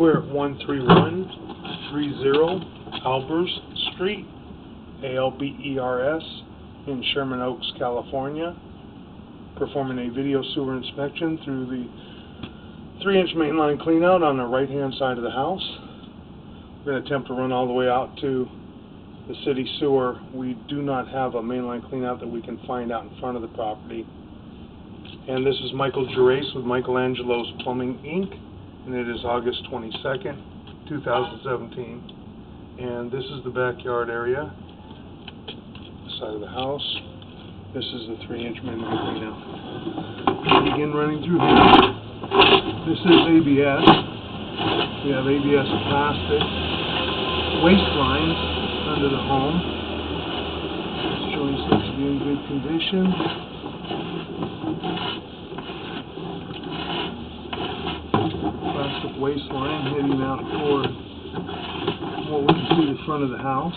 We're at 13130 Albers Street, Albers, in Sherman Oaks, California, performing a video sewer inspection through the 3-inch mainline cleanout on the right-hand side of the house. We're going to attempt to run all the way out to the city sewer. We do not have a mainline cleanout that we can find out in front of the property. And this is Michael Gerace with Michelangelo's Plumbing, Inc., and it is August 22nd, 2017. And this is the backyard area, the side of the house. This is the 3-inch mainline cleanout. We'll begin running through here. This is ABS. We have ABS plastic waste lines under the home. This joint looks to be in good condition. Plastic waste line heading out toward what we can see the front of the house.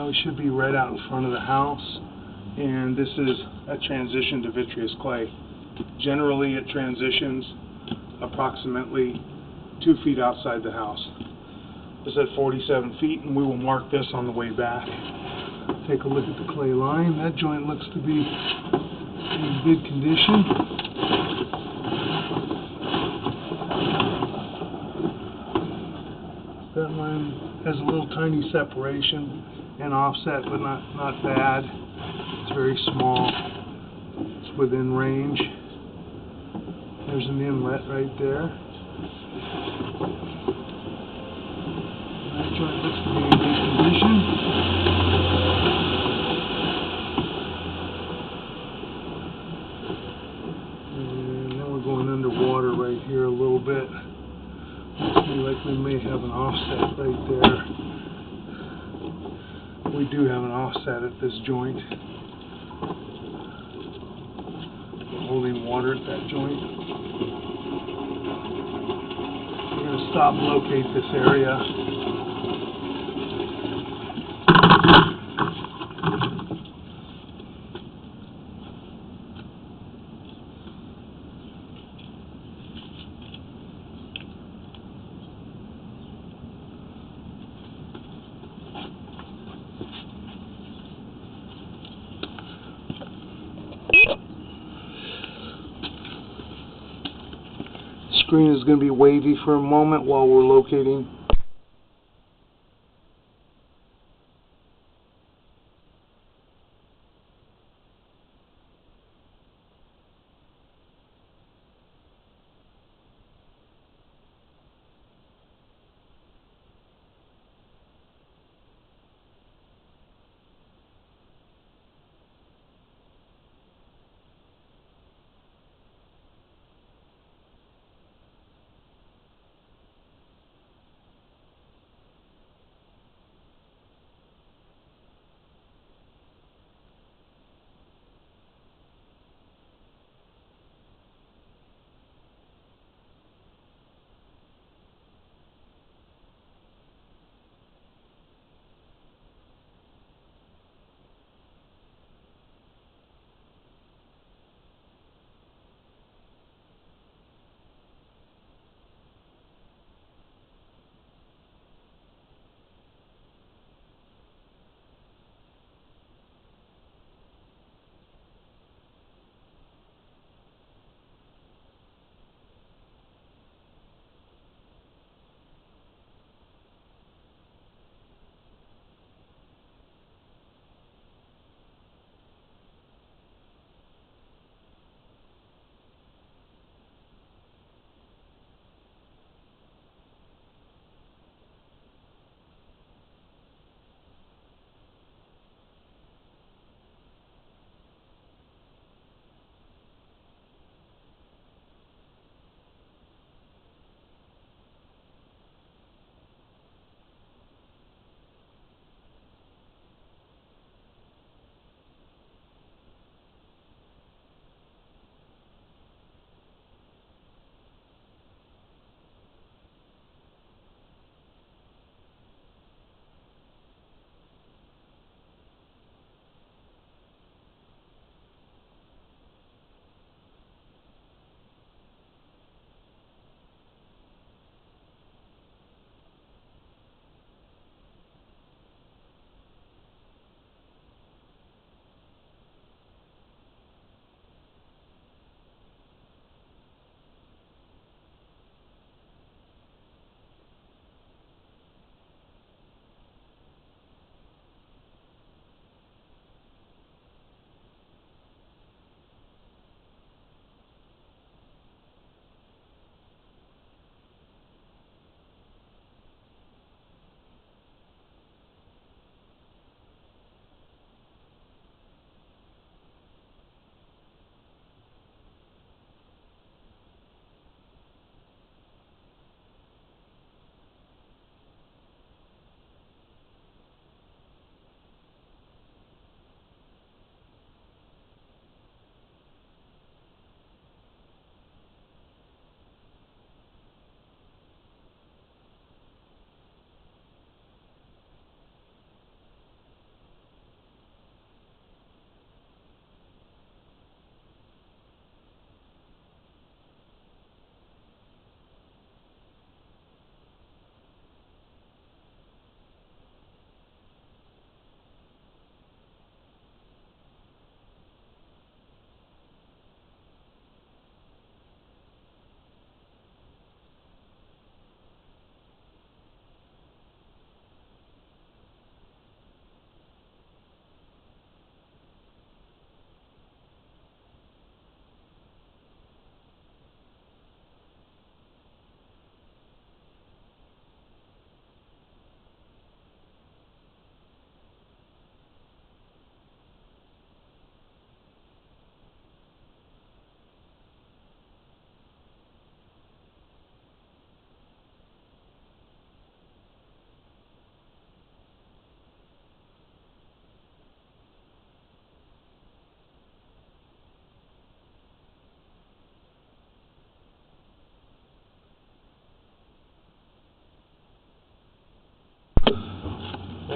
We should be right out in front of the house, and this is a transition to vitreous clay. Generally it transitions approximately 2 feet outside the house. This is at 47 feet, and we will mark this on the way back. Take a look at the clay line. That joint looks to be in good condition. That line has a little tiny separation and offset, but not bad. It's very small. It's within range. There's an inlet right there. That joint looks to be in good condition. And then we're going underwater right here a little bit. Looks like we may have an offset right there. We do have an offset at this joint. We're holding water at that joint. We're going to stop and locate this area. Screen is going to be wavy for a moment while we're locating.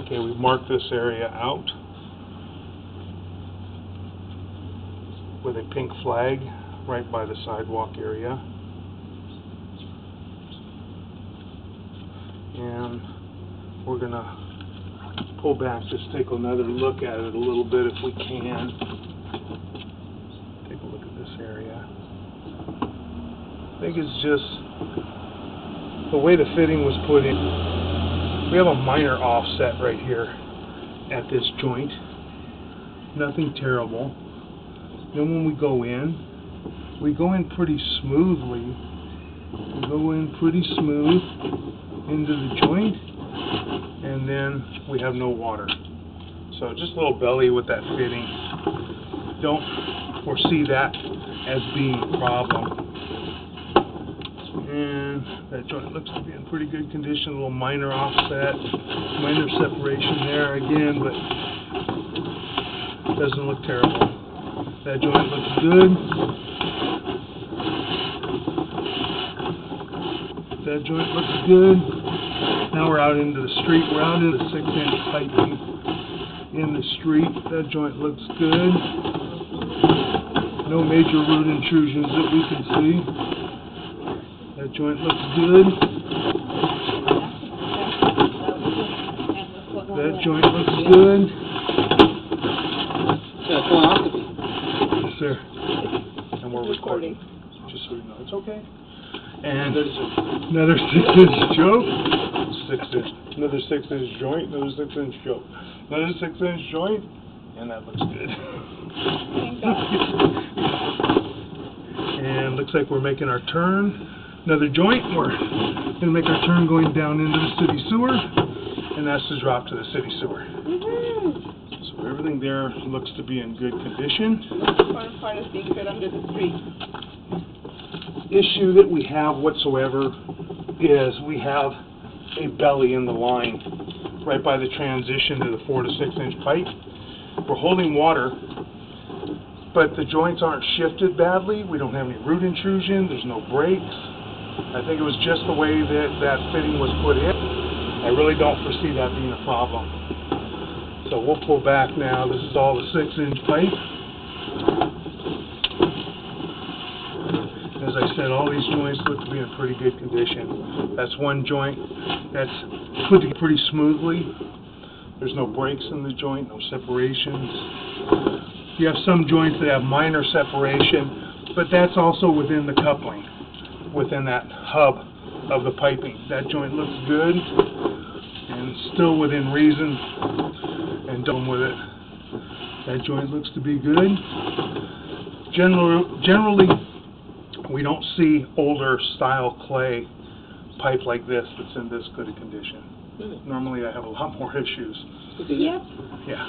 Okay, we've marked this area out with a pink flag right by the sidewalk area. And we're going to pull back, just take another look at it a little bit if we can. Take a look at this area. I think it's just the way the fitting was put in. We have a minor offset right here at this joint. Nothing terrible. Then when we go in pretty smoothly. We go in pretty smooth into the joint, and then we have no water. So just a little belly with that fitting. Don't foresee that as being a problem. And that joint looks to be in pretty good condition. A little minor offset, minor separation there again, but doesn't look terrible. That joint looks good. That joint looks good. Now we're out into the street. We're out into the 6-inch piping in the street. That joint looks good. No major root intrusions that we can see. That joint looks good. That joint looks good. Yes, sir. And we're recording. Just so you know, it's okay. And another 6-inch joke. Another 6-inch joint. Another 6-inch joke. Another 6-inch joint. And that looks good. Thank God. And looks like we're making our turn. Another joint. We're going to make our turn going down into the city sewer. And that's the drop to the city sewer. So everything there looks to be in good condition. The part is being fit under the street. Issue that we have whatsoever is we have a belly in the line right by the transition to the 4 to 6-inch pipe. We're holding water, but the joints aren't shifted badly. We don't have any root intrusion. There's no breaks. I think it was just the way that that fitting was put in. I really don't foresee that being a problem. So we'll pull back now. This is all the 6-inch pipe. As I said, all these joints look to be in pretty good condition. That's one joint that's put together pretty smoothly. There's no breaks in the joint, no separations. You have some joints that have minor separation, but that's also within the coupling, within that hub of the piping. That joint looks good and still within reason, and done with it. That joint looks to be good. Generally, we don't see older style clay pipe like this that's in this good a condition. Really? Normally I have a lot more issues. Yep. Yeah.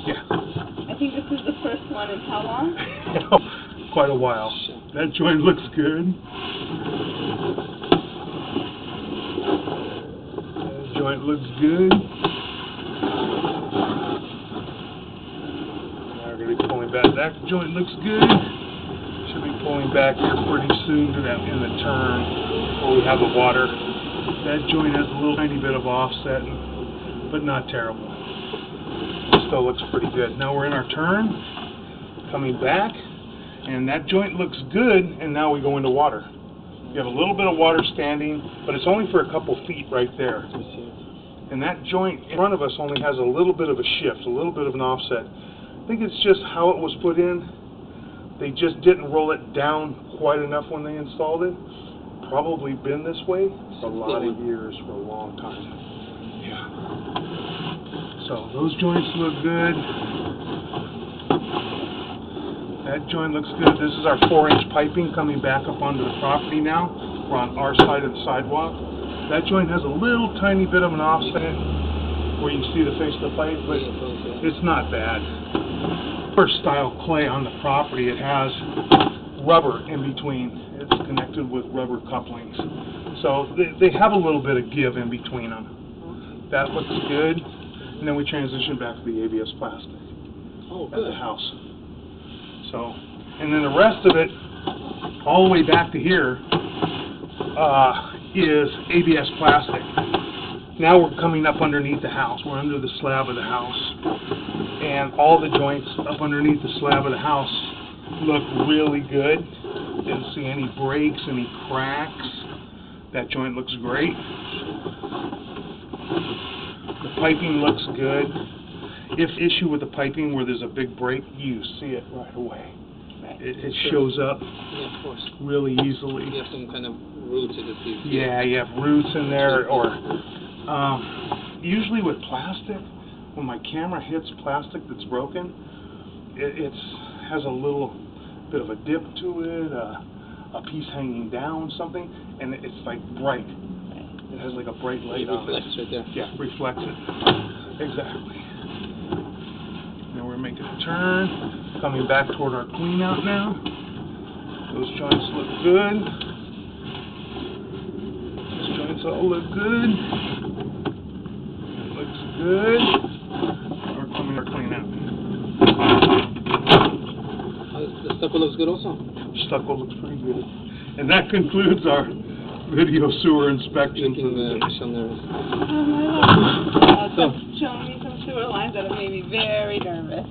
Yeah. I think this is the first one in how long? Quite a while. That joint looks good. That joint looks good. Now we're going to be pulling back. That joint looks good. Should be pulling back here pretty soon to that in the turn where we have the water. That joint has a little tiny bit of offset, but not terrible. Still looks pretty good. Now we're in our turn, coming back, and that joint looks good, and now we go into water. You have a little bit of water standing, but it's only for a couple feet right there. And that joint in front of us only has a little bit of a shift, a little bit of an offset. I think it's just how it was put in. They just didn't roll it down quite enough when they installed it. Probably been this way for a lot of years, for a long time. Yeah. So those joints look good. That joint looks good. This is our 4-inch piping coming back up onto the property now. We're on our side of the sidewalk. That joint has a little tiny bit of an offset where you can see the face of the pipe, but it's not bad. First style clay on the property, it has rubber in between. It's connected with rubber couplings. So they have a little bit of give in between them. That looks good. And then we transition back to the ABS plastic at the house. So, and then the rest of it, all the way back to here, is ABS plastic. Now we're coming up underneath the house. We're under the slab of the house. And all the joints up underneath the slab of the house look really good. Didn't see any breaks, any cracks. That joint looks great. The piping looks good. If issue with the piping where there's a big break, you see it right away. It shows up Yeah, of course. really easily. You have some kind of roots in the piece. Yeah, you have roots in there, or usually with plastic, when my camera hits plastic that's broken, it has a little bit of a dip to it, a piece hanging down, something, and it's like bright. It has like a bright light on it. Reflects right there. Yeah, reflects it. Exactly. Now we're making a turn, coming back toward our clean out now. Those joints look good. Those joints all look good. It looks good. We're coming our clean out. The stucco looks good also. Stucco looks pretty good. And that concludes our video sewer inspection. Making Michelle nervous. Showing me some sewer lines that have made me very nervous.